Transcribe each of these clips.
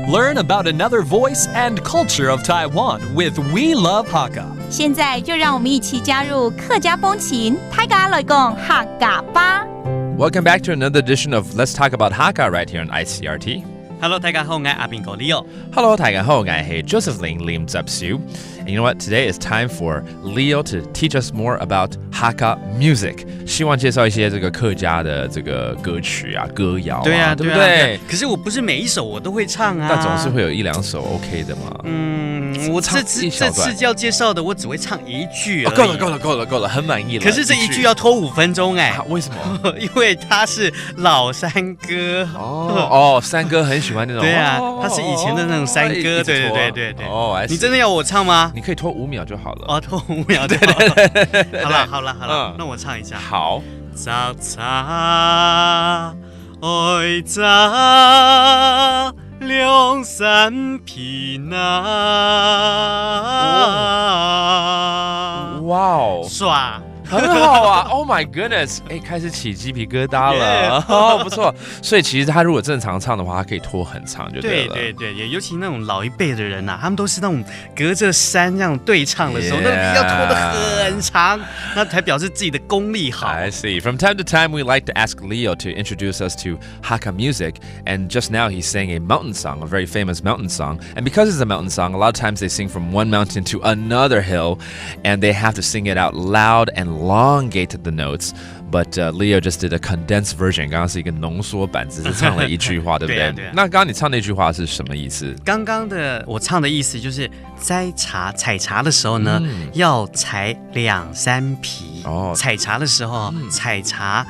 Learn about another voice and culture of Taiwan with We Love Hakka. 现在就让我们一起加入客家风情，大家来讲客家吧。Welcome back to another edition of Let's Talk About Hakka right here on ICRT.Hello, 大家好，我係阿邊個 Leo。Hello, 大家好，我係 Josephine Lim Zepsu. And you know what? Today is time for Leo to teach us more about Hakka music. 希望介绍一些这个客家的这个歌曲啊、歌谣啊，对不对？可是我不是每一首我都会唱啊。但总是会有一两首 OK 的嘛。我这次要介绍的，我只会唱一句而已。够了，很满意了。可是这一句要拖5分钟哎。为什么？因为它是老山歌。山歌很喜欢那种。对啊，它是以前的那种山歌。对。你真的要我唱吗？你可以拖5秒就好了。拖5秒。对。好了，那我唱一下。好。早茶爱茶两三皮呐。哇哦，耍。很好啊 ！Oh my goodness！ 开始起鸡皮疙瘩了，不错。所以其实他如果正常唱的话，他可以拖很长就对了。对，尤其那种老一辈的人啊，他们都是那种隔着山这样对唱的时候，那要拖得很长，那才表示自己的功力好。I see. From time to time, we like to ask Leo to introduce us to Hakka music, and just now he sang a mountain song, a very famous mountain song. And because it's a mountain song, a lot of times they sing from one mountain to another hill, and they have to sing it out loud and elongated the notes, but Leo just did a condensed version. 刚刚是一个浓缩版，只是唱了一句话，对不对？对啊。那刚刚你唱那句话是什么意思？刚刚的我唱的意思就是采茶的时候呢，要采2、3皮。采茶的时候，采茶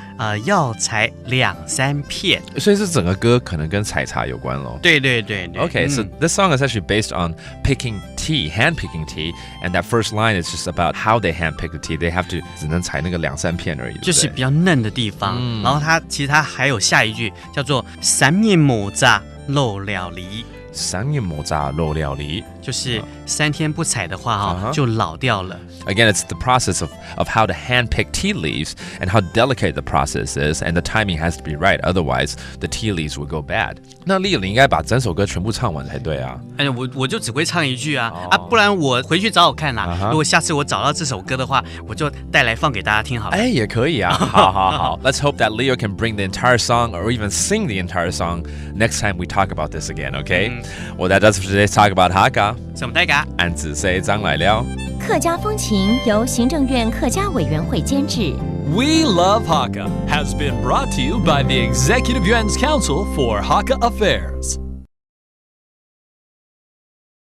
要采2、3片。所以这整个歌可能跟采茶有关咯。对。Okay, so this song is actually based on picking tea, hand picking tea, and that first line is just about how they hand pick the tea. They have to 只能采那个2、3片而已，就是比较嫩的地方。然后其实它还有下一句叫做3年磨炸漏了梨。3年磨炸漏了梨，就是3天不采的话就老掉了。Again, it's the process of how to hand-pick tea leaves and how delicate the process is, and the timing has to be right. Otherwise, the tea leaves will go bad. 那Leo你应该把整首歌全部唱完才对啊。我就只会唱一句啊，不然我回去找看啦。如果下次我找到这首歌的话，我就带来放给大家听好了。也可以啊。好。Let's hope that Leo can bring the entire song or even sing the entire song next time we talk about this again, okay? Well, that does for today's talk about Hakka. 什么大家？俺只say 张来了。客家风情由行政院客家委员会监制。We Love Hakka has been brought to you by the Executive Yuan's Council for Hakka Affairs.